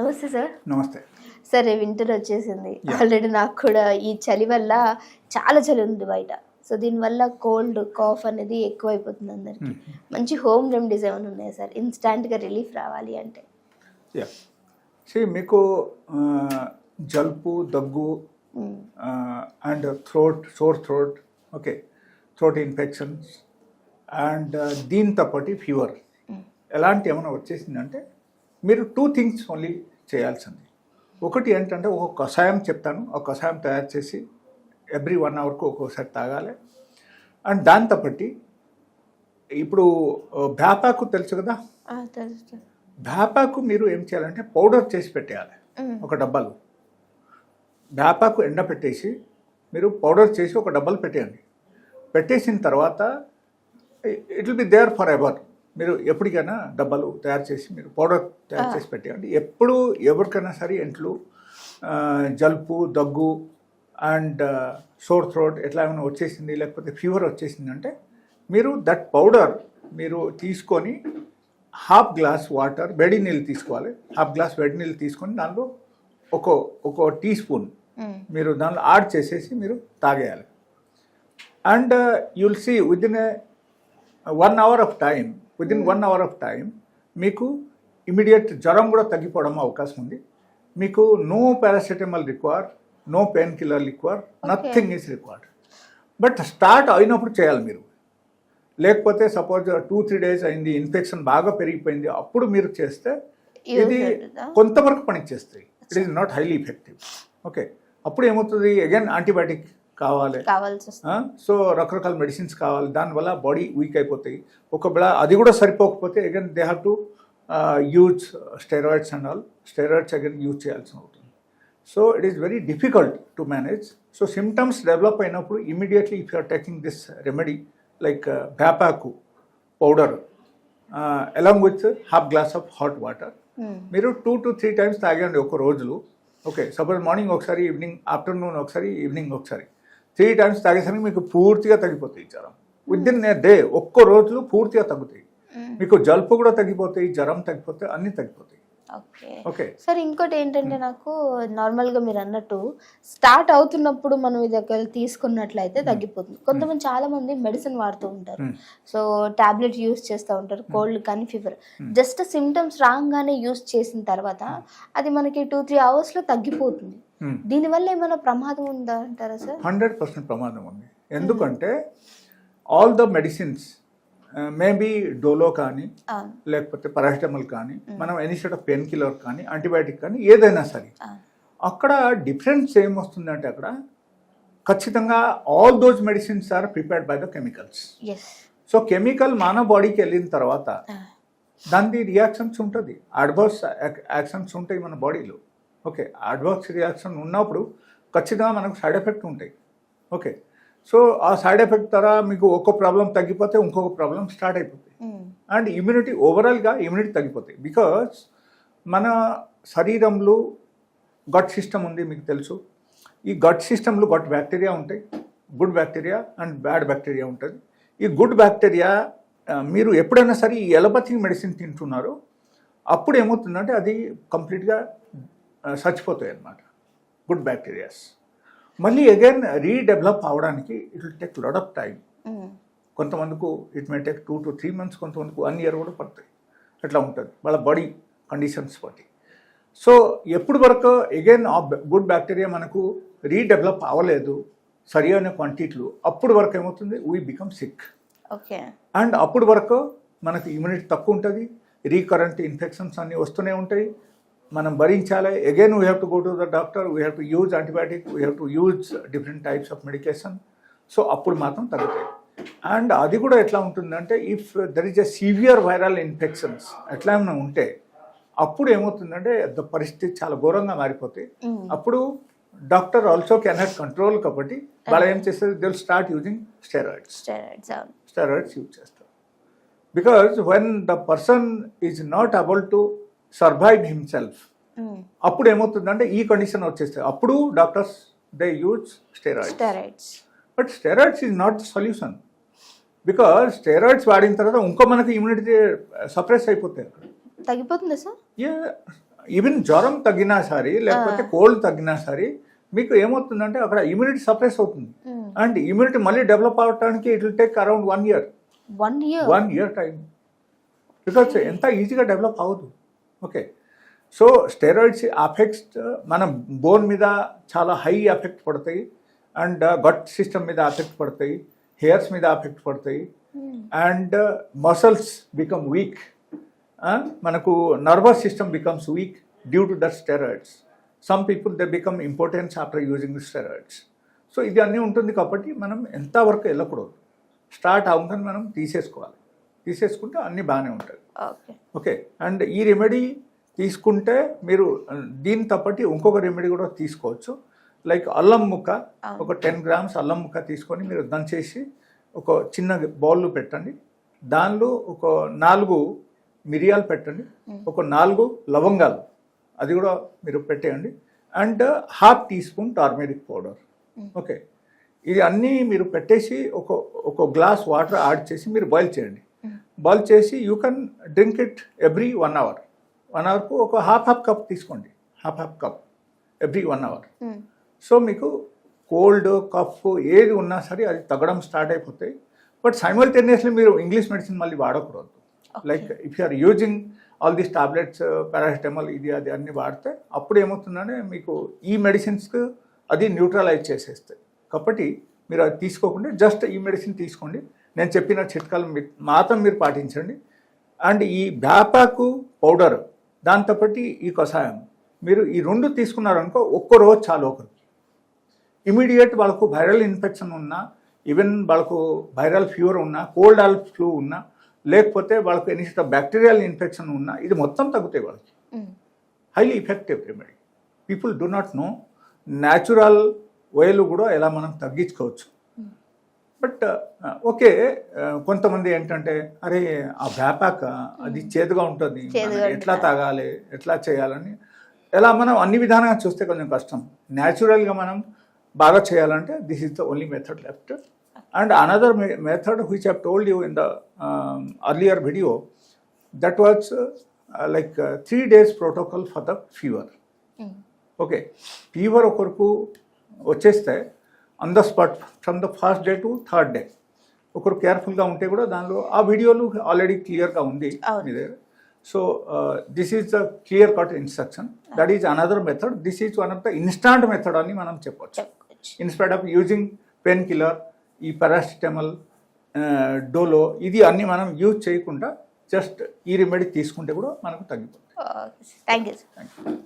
నమస్తే సార్. నమస్తే sir winter వచ్చేసింది. ఆల్రెడీ నాకు కూడా ఈ చలి వల్ల చాలా చలి ఉంది బయట. సో దీనివల్ల కోల్డ్ కాఫ్ అనేది ఎక్కువైపోతుంది అందరికి. మంచి హోమ్ రెమెడీస్ ఏమైనా ఉన్నాయా సార్, ఇన్స్టాంట్గా రిలీఫ్ రావాలి అంటే? మీకు జలుబు, దగ్గు and sore throat, okay, throat infections and దీంతో పాటు ఫీవర్ ఎలాంటి ఏమైనా వచ్చేసిందంటే మీరు 2 థింగ్స్ ఓన్లీ చేయాల్సింది. ఒకటి ఏంటంటే ఒక కషాయం చెప్తాను, ఆ కషాయం తయారు చేసి ఎవ్రీ 1 అవర్కు ఒక్కోసారి తాగాలి. అండ్ దాంతో పాటు ఇప్పుడు భేపాకు తెలుసు కదా, భేపాకు మీరు ఏం చేయాలంటే పౌడర్ చేసి పెట్టేయాలి ఒక డబ్బాలో. భేపాకు ఎండ పెట్టేసి మీరు పౌడర్ చేసి ఒక డబ్బాలు పెట్టేయండి. పెట్టేసిన తర్వాత it will be there forever. మీరు ఎప్పటికైనా డబ్బాలు తయారు చేసి మీరు పౌడర్ తయారు చేసి పెట్టేయండి. ఎప్పుడు ఎవరికైనా సరే ఇంట్లో జలుబు, దగ్గు అండ్ సోర్ థ్రోట్ ఎట్లా ఏమైనా వచ్చేసింది, లేకపోతే ఫీవర్ వచ్చేసింది అంటే మీరు దట్ పౌడర్ మీరు తీసుకొని హాఫ్ గ్లాస్ వాటర్, వేడి నీళ్ళు తీసుకోవాలి. హాఫ్ గ్లాస్ వేడి నీళ్ళు తీసుకొని దానిలో ఒక టీ స్పూన్ మీరు దానిలో యాడ్ చేసేసి మీరు తాగేయాలి. And you'll see within 1 hour of time, within 1 hour of time మీకు ఇమీడియట్ జ్వరం కూడా తగ్గిపోవడం అవకాశం ఉంది. మీకు no paracetamol require, no pain killer require, nothing is required. But start అయినప్పుడు చేయాలి మీరు. లేకపోతే సపోజ్ 2-3 డేస్ అయింది, ఇన్ఫెక్షన్ బాగా పెరిగిపోయింది, అప్పుడు మీరు చేస్తే ఇది కొంతవరకు పనిచేస్తాయి. It is not highly effective. Okay, అప్పుడు ఏమవుతుంది, అగైన్ యాంటీబయాటిక్ కావాలి, సో రకరకాల మెడిసిన్స్ కావాలి. దానివల్ల బాడీ వీక్ అయిపోతాయి. ఒకవేళ అది కూడా సరిపోకపోతే again they have to use steroids and all. Steroids again use చేయాల్సి అవుతుంది. So it is very difficult to manage. So symptoms develop అయినప్పుడు immediately if you are taking this remedy like భేపాకు powder along with half glass of hot water మీరు 2 to 3 times తాగండి ఒక రోజులో. Okay, suppose morning ఒకసారి, evening, afternoon ఒకసారి, evening ఒకసారి, 3 times తాగేసరికి మీకు పూర్తిగా తగ్గిపోతాయి జ్వరం. విదిన్ ఏ డే, ఒక్క రోజులో పూర్తిగా తగ్గుతాయి. మీకు జలుబు కూడా తగ్గిపోతాయి, జ్వరం తగ్గిపోతాయి, అన్నీ తగ్గిపోతాయి. ఓకే సార్, ఇంకోటి ఏంటంటే నాకు నార్మల్గా మీరు అన్నట్టు స్టార్ట్ అవుతున్నప్పుడు మనం ఇది ఒకవేళ తీసుకున్నట్లయితే తగ్గిపోతుంది. కొంతమంది చాలా మంది మెడిసిన్ వాడుతూ ఉంటారు. సో టాబ్లెట్ యూస్ చేస్తూ ఉంటారు, కోల్డ్ కానీ ఫీవర్. జస్ట్ సిమ్టమ్స్ రాగానే యూస్ చేసిన తర్వాత అది మనకి 2-3 అవర్స్లో తగ్గిపోతుంది. దీనివల్ల ఏమైనా ప్రమాదం ఉందా అంటారా సార్? 100% ప్రమాదం ఉంది. ఎందుకంటే all the medicines maybe Dolo కానీ, లేకపోతే పారాసిటమాల్ కానీ, మనం any set of painkiller కానీ, యాంటీబయాటిక్ కానీ, ఏదైనా సరే, అక్కడ డిఫరెన్స్ ఏమొస్తుందంటే అక్కడ ఖచ్చితంగా all those medicines are prepared by the chemicals. So chemical మన బాడీకి వెళ్ళిన తర్వాత దాని రియాక్షన్స్ ఉంటుంది, అడ్వర్స్ యాక్షన్స్ ఉంటాయి మన బాడీలో. ఓకే, అడ్వర్స్ రియాక్షన్ ఉన్నప్పుడు ఖచ్చితంగా మనకు సైడ్ ఎఫెక్ట్ ఉంటాయి. ఓకే, సో ఆ సైడ్ ఎఫెక్ట్ ద్వారా మీకు ఒక ప్రాబ్లం తగ్గిపోతే ఇంకొక ప్రాబ్లం స్టార్ట్ అయిపోతాయి. అండ్ ఇమ్యూనిటీ, ఓవరాల్గా ఇమ్యూనిటీ తగ్గిపోతాయి. బికాజ్ మన శరీరంలో గట్ సిస్టమ్ ఉంది, మీకు తెలుసు. ఈ గట్ సిస్టంలో గట్ బ్యాక్టీరియా ఉంటాయి, good bacteria and bad bacteria ఉంటుంది. ఈ గుడ్ బ్యాక్టీరియా మీరు ఎప్పుడైనా సరే ఈ ఎలోపతిక్ మెడిసిన్ తింటున్నారో అప్పుడు ఏమవుతుందంటే అది కంప్లీట్గా చచ్చిపోతాయి అన్నమాట, గుడ్ బ్యాక్టీరియాస్. మళ్ళీ అగైన్ రీడెవలప్ అవడానికి it will take lot of time. కొంతమందికి it may take 2 to 3 months, కొంతమందికి 1 year కూడా పడుతుంది. అట్లా ఉంటుంది వాళ్ళ బాడీ కండిషన్స్ బట్టి. సో ఎప్పుడు వరకు అగైన్ ఆ గుడ్ బ్యాక్టీరియా మనకు రీడెవలప్ అవ్వలేదు సరి అయిన క్వాంటిటీలో, అప్పుడు వరకు ఏమవుతుంది, we become sick. Okay, and అప్పుడు వరకు మనకు ఇమ్యూనిటీ తక్కువ ఉంటుంది, రీకరెంట్ ఇన్ఫెక్షన్స్ అన్నీ వస్తూనే ఉంటాయి, మనం భరించాలి. Again we have to go to the doctor, we have to use antibiotic, we have to use different types of medication. So అప్పుడు మాత్రం తగ్గుతాయి. అండ్ అది కూడా ఎట్లా ఉంటుందంటే if there is a severe viral infections ఎట్లా ఏమైనా ఉంటే అప్పుడు ఏమవుతుందంటే పరిస్థితి చాలా ఘోరంగా మారిపోతాయి. అప్పుడు doctor also can have control, కాబట్టి వాళ్ళు ఏం చేస్తారు, they will start using steroids use చేస్తారు. Because when the person is not able to survive himself, అప్పుడు ఏమవుతుందంటే ఈ కండిషన్ వచ్చేస్తాయి. అప్పుడు doctors they use steroids. But steroids is not the solution. Because steroids వాడిన తర్వాత ఇంకో మనకి ఇమ్యూనిటీ సప్రెస్ అయిపోతాయి. అక్కడ తగ్గిపోతుంది సార్. ఈవెన్ జ్వరం తగ్గినా సరే లేకపోతే కోల్డ్ తగ్గినా సరే మీకు ఏమవుతుందంటే అక్కడ ఇమ్యూనిటీ సప్రెస్ అవుతుంది. అండ్ ఇమ్యూనిటీ మళ్ళీ డెవలప్ అవడానికి it will take around 1 year. 1 year time, because ఎంత ఈజీగా డెవలప్ అవ్వదు. ఓకే, సో స్టెరాయిడ్స్ అఫెక్ట్స్ మన బోన్ మీద చాలా హై ఎఫెక్ట్ పడతాయి, అండ్ గట్ సిస్టమ్ మీద ఎఫెక్ట్ పడతాయి, హెయిర్స్ మీద ఎఫెక్ట్ పడతాయి, అండ్ మసల్స్ బికమ్ వీక్. మనకు nervous system becomes week due to that steroids. Some people they become importance after using the steroids. So ఇది అన్నీ ఉంటుంది కాబట్టి మనం ఎంతవరకు వెళ్ళకూడదు, స్టార్ట్ అవ్వగానే మనం తీసేసుకుంటే అన్నీ బాగానే ఉంటుంది. ఓకే, అండ్ ఈ రెమెడీ తీసుకుంటే మీరు దీని తప్పటి ఇంకొక రెమెడీ కూడా తీసుకోవచ్చు. లైక్ అల్లం ముక్క, ఒక 10 grams అల్లం ముక్క తీసుకొని మీరు దంచేసి ఒక చిన్న బౌల్లో పెట్టండి. దానిలో ఒక 4 మిరియాలు పెట్టండి, ఒక 4 లవంగాలు అది కూడా మీరు పెట్టేయండి, and 1/2 teaspoon turmeric powder. Okay, ఇది అన్నీ మీరు పెట్టేసి ఒక గ్లాస్ వాటర్ యాడ్ చేసి మీరు బాయిల్ చేయండి. బాయిల్ చేసి you can drink it every 1 hour. 1 hourకు ఒక హాఫ్ కప్ తీసుకోండి, half cup every 1 hour. So మీకు కోల్డ్ కఫ్ ఏది ఉన్నా సరే అది తగ్గడం స్టార్ట్ అయిపోతాయి. బట్ సైమల్టేనియస్లీ మీరు ఇంగ్లీష్ మెడిసిన్ మళ్ళీ వాడకూడదు. Like if you are using all these tablets, paracetamol ఇది అది అన్నీ వాడితే అప్పుడు ఏమవుతుందంటే మీకు ఈ మెడిసిన్స్కి అది న్యూట్రలైజ్ చేసేస్తాయి. కాబట్టి మీరు అది తీసుకోకుండా జస్ట్ ఈ మెడిసిన్ తీసుకోండి. నేను చెప్పిన చిట్కాలు మాత్రం మీరు పాటించండి. అండ్ ఈ వేపాకు పౌడర్ దాంతోపాటు ఈ కషాయం మీరు ఈ 2 తీసుకున్నారనుకో ఒక్క రోజు చాలు. ఒకరికి ఇమీడియట్ వాళ్ళకు వైరల్ ఇన్ఫెక్షన్ ఉన్నా, ఈవెన్ వాళ్ళకు వైరల్ ఫీవర్ ఉన్నా, కోల్డ్ ఆల్ ఫ్లూ ఉన్నా, లేకపోతే వాళ్ళకు ఎనీ బ్యాక్టీరియల్ ఇన్ఫెక్షన్ ఉన్నా ఇది మొత్తం తగ్గుతాయి వాళ్ళకి. Highly effective remedy. People do not know natural వేలు కూడా ఎలా మనం తగ్గించుకోవచ్చు. బట్ ఓకే, కొంతమంది ఏంటంటే అరే ఆ వేపాక అది చేదుగా ఉంటుంది, ఎట్లా తాగాలి ఎట్లా చేయాలని ఎలా మనం అన్ని విధానంగా చూస్తే కొంచెం కష్టం. న్యాచురల్గా మనం బాగా చేయాలంటే this is the only method left. And another method which I told you in the earlier video, that was like 3 days protocol for the fever. Okay, fever ఒకరికి వచ్చేస్తే on the spot from the first day to 3rd day ఒకరు కేర్ఫుల్గా ఉంటే కూడా దానిలో ఆ వీడియోలు already క్లియర్గా ఉంది మీ దగ్గర. So this is the clear cut instruction. That is another method. This is one of the instant method అని మనం చెప్పవచ్చు. Instead of using pain killer, ఈ పారాసిటమాల్, డోలో ఇది అన్నీ మనం యూజ్ చేయకుండా జస్ట్ ఈ రెమెడీ తీసుకుంటే కూడా మనకు తగ్గిపోతుంది. Thank you.